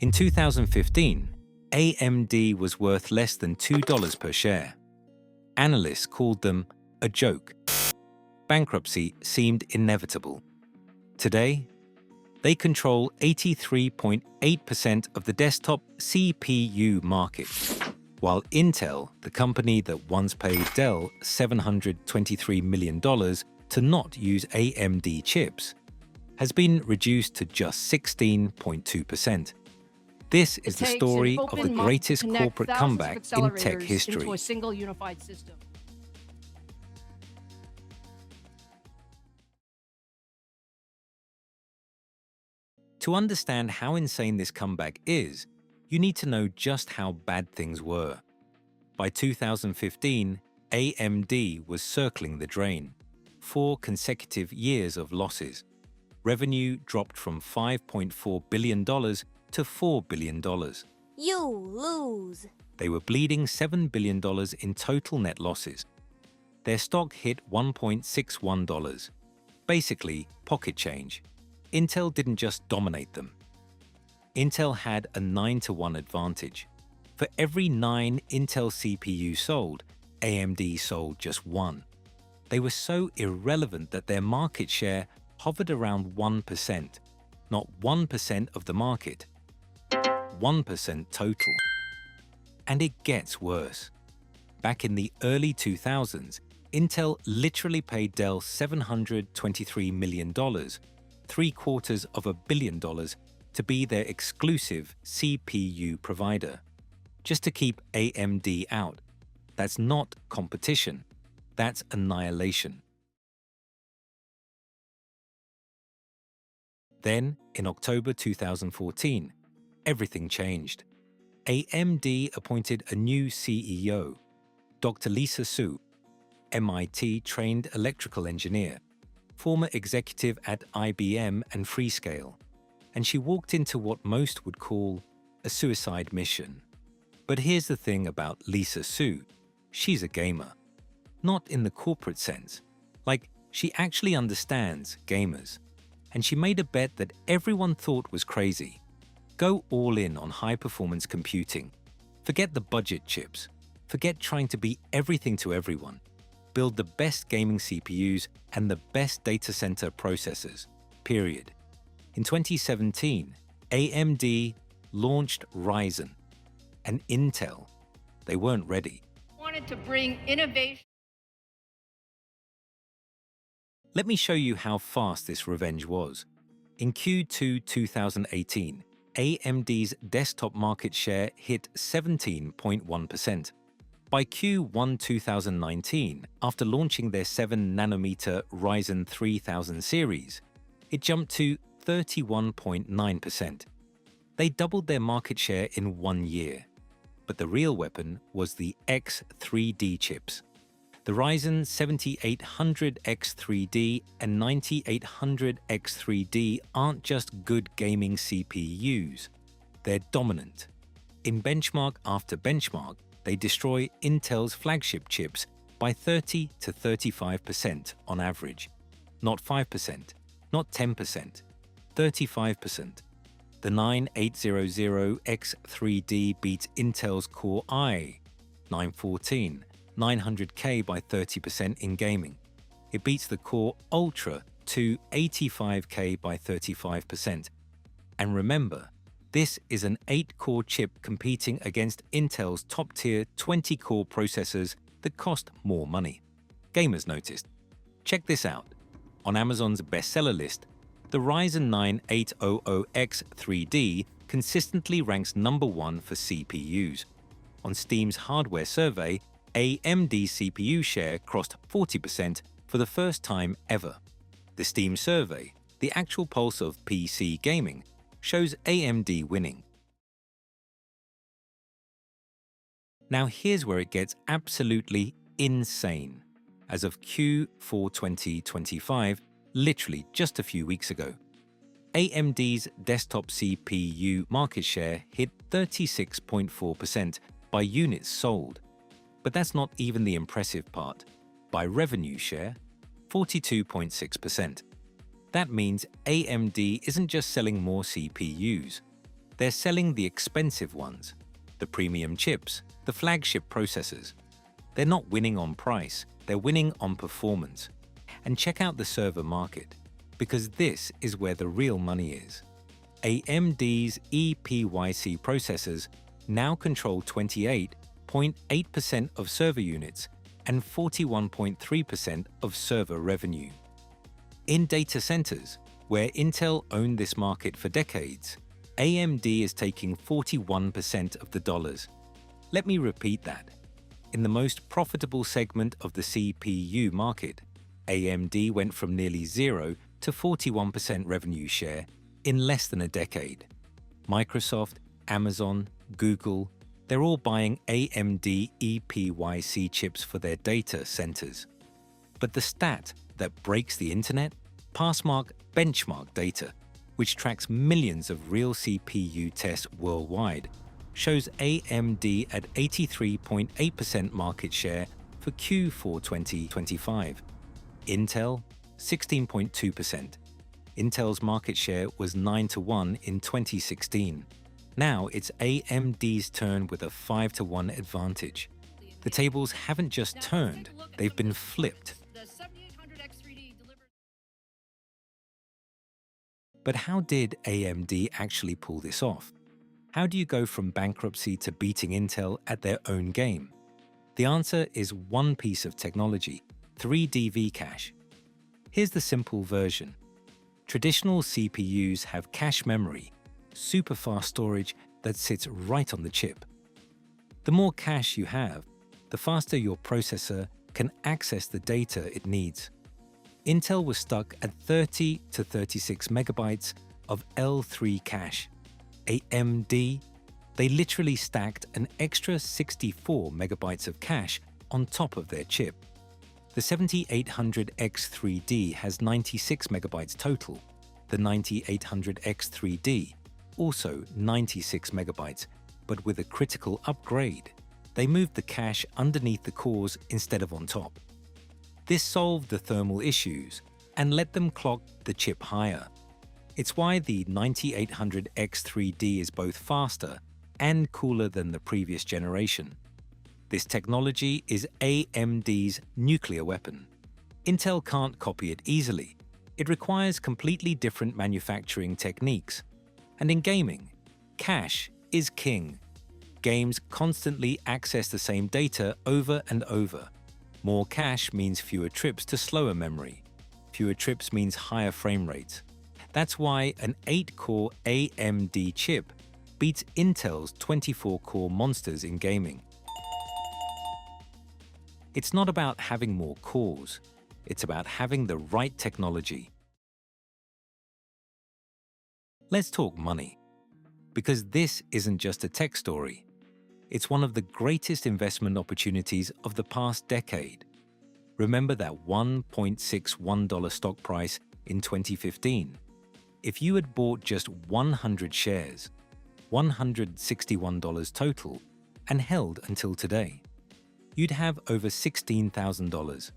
In 2015, AMD was worth less than $2 per share. Analysts called them a joke. Bankruptcy seemed inevitable. Today, they control 83.8% of the desktop CPU market, while Intel, the company that once paid Dell $723 million to not use AMD chips, has been reduced to just 16.2%. This is the story of the greatest corporate comeback in tech history. Into a single unified system. To understand how insane this comeback is, you need to know just how bad things were. By 2015, AMD was circling the drain. 4 consecutive years of losses. Revenue dropped from $5.4 billion to $4 billion. You lose. They were bleeding $7 billion in total net losses. Their stock hit $1.61. Basically, pocket change. Intel didn't just dominate them. Intel had a 9-to-1 advantage. For every 9 Intel CPUs sold, AMD sold just 1. They were so irrelevant that their market share hovered around 1%. Not 1% of the market, 1% total. And it gets worse. Back in the early 2000s, Intel literally paid Dell $723 million, $750 million, to be their exclusive CPU provider, just to keep AMD out. That's not competition. That's annihilation. Then, in October 2014, everything changed. AMD appointed a new CEO, Dr. Lisa Su, MIT-trained electrical engineer, former executive at IBM and Freescale, and she walked into what most would call a suicide mission. But here's the thing about Lisa Su. She's a gamer. Not in the corporate sense. Like, she actually understands gamers. And she made a bet that everyone thought was crazy. Go all in on high-performance computing. Forget the budget chips. Forget trying to be everything to everyone. Build the best gaming CPUs and the best data center processors, period. In 2017, AMD launched Ryzen. And Intel, they weren't ready. Wanted to bring innovation. Let me show you how fast this revenge was. In Q2 2018, AMD's desktop market share hit 17.1%. By Q1 2019, after launching their 7nm Ryzen 3000 series, it jumped to 31.9%. They doubled their market share in 1 year. But the real weapon was the X3D chips. The Ryzen 7800X3D and 9800X3D aren't just good gaming CPUs. They're dominant. In benchmark after benchmark, they destroy Intel's flagship chips by 30 to 35% on average. Not 5%, not 10%, 35%. The 9800X3D beats Intel's Core i9-14 900K by 30% in gaming. It beats the Core Ultra 285K by 35%. And remember, this is an 8-core chip competing against Intel's top-tier 20-core processors that cost more money. Gamers noticed. Check this out. On Amazon's bestseller list, the Ryzen 9 800X3D consistently ranks #1 for CPUs. On Steam's hardware survey, AMD CPU share crossed 40% for the first time ever. The Steam survey, the actual pulse of PC gaming, shows AMD winning. Now here's where it gets absolutely insane. As of Q4 2025, literally just a few weeks ago, AMD's desktop CPU market share hit 36.4% by units sold. But that's not even the impressive part. By revenue share, 42.6%. That means AMD isn't just selling more CPUs. They're selling the expensive ones, the premium chips, the flagship processors. They're not winning on price, they're winning on performance. And check out the server market, because this is where the real money is. AMD's EPYC processors now control 28.8% of server units and 41.3% of server revenue. In data centers, where Intel owned this market for decades, AMD is taking 41% of the dollars. Let me repeat that. In the most profitable segment of the CPU market, AMD went from nearly 0 to 41% revenue share in less than a decade. Microsoft, Amazon, Google, they're all buying AMD EPYC chips for their data centers. But the stat that breaks the internet? PassMark benchmark data, which tracks millions of real CPU tests worldwide, shows AMD at 83.8% market share for Q4 2025. Intel, 16.2%. Intel's market share was 9-1 in 2016. Now it's AMD's turn with a 5-1 advantage. The tables haven't just turned, they've been flipped. But how did AMD actually pull this off? How do you go from bankruptcy to beating Intel at their own game? The answer is one piece of technology, 3D V-cache. Here's the simple version. Traditional CPUs have cache memory, super fast storage that sits right on the chip. The more cache you have, the faster your processor can access the data it needs. Intel was stuck at 30 to 36 megabytes of L3 cache. AMD, they literally stacked an extra 64 megabytes of cache on top of their chip. The 7800X3D has 96 megabytes total. The 9800X3D, also 96 megabytes, but with a critical upgrade. They moved the cache underneath the cores instead of on top. This solved the thermal issues and let them clock the chip higher. It's why the 9800X3D is both faster and cooler than the previous generation. This technology is AMD's nuclear weapon. Intel can't copy it easily. It requires completely different manufacturing techniques. And in gaming, cache is king. Games constantly access the same data over and over. More cache means fewer trips to slower memory. Fewer trips means higher frame rates. That's why an 8-core AMD chip beats Intel's 24-core monsters in gaming. It's not about having more cores. It's about having the right technology. Let's talk money. Because this isn't just a tech story. It's one of the greatest investment opportunities of the past decade. Remember that $1.61 stock price in 2015? If you had bought just 100 shares, $161 total, and held until today, you'd have over $16,000.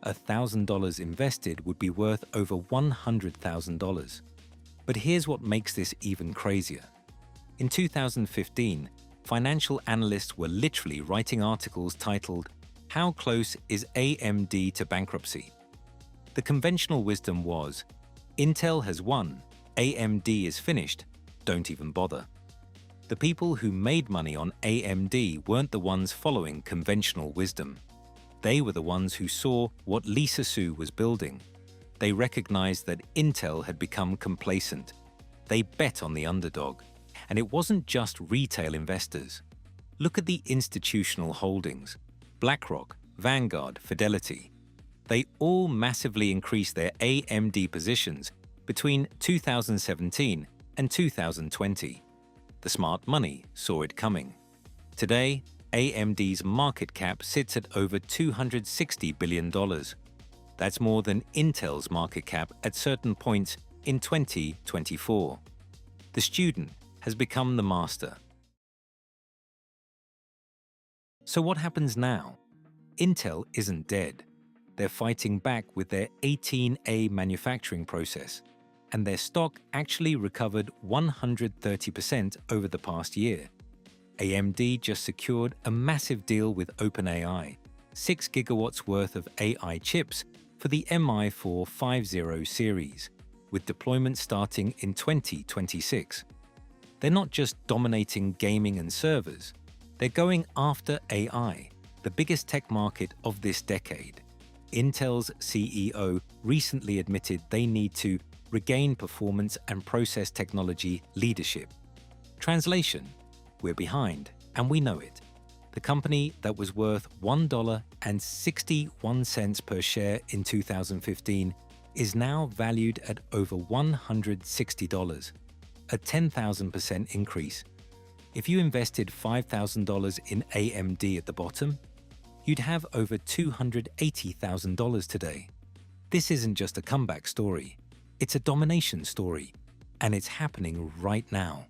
$1,000 invested would be worth over $100,000. But here's what makes this even crazier. In 2015, financial analysts were literally writing articles titled, "How Close is AMD to Bankruptcy?" The conventional wisdom was, Intel has won, AMD is finished, don't even bother. The people who made money on AMD weren't the ones following conventional wisdom. They were the ones who saw what Lisa Su was building. They recognized that Intel had become complacent. They bet on the underdog. And it wasn't just retail investors. Look at the institutional holdings. BlackRock, Vanguard, Fidelity. They all massively increased their AMD positions between 2017 and 2020. The smart money saw it coming. Today, AMD's market cap sits at over $260 billion. That's more than Intel's market cap at certain points in 2024. The student has become the master. So what happens now? Intel isn't dead. They're fighting back with their 18A manufacturing process. and their stock actually recovered 130% over the past year. AMD just secured a massive deal with OpenAI, 6 gigawatts worth of AI chips for the MI450 series, with deployment starting in 2026. They're not just dominating gaming and servers, they're going after AI, the biggest tech market of this decade. Intel's CEO recently admitted they need to regain performance and process technology leadership. Translation: we're behind, and we know it. The company that was worth $1.61 per share in 2015 is now valued at over $160, a 10,000% increase. If you invested $5,000 in AMD at the bottom, you'd have over $280,000 today. This isn't just a comeback story, it's a domination story, and it's happening right now.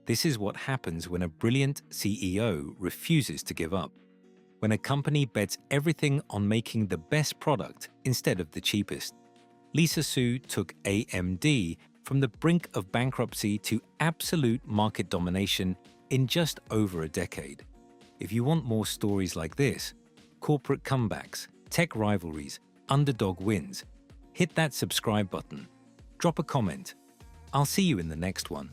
This is what happens when a brilliant CEO refuses to give up. When a company bets everything on making the best product instead of the cheapest. Lisa Su took AMD from the brink of bankruptcy to absolute market domination in just over a decade. If you want more stories like this, corporate comebacks, tech rivalries, underdog wins, hit that subscribe button. Drop a comment. I'll see you in the next one.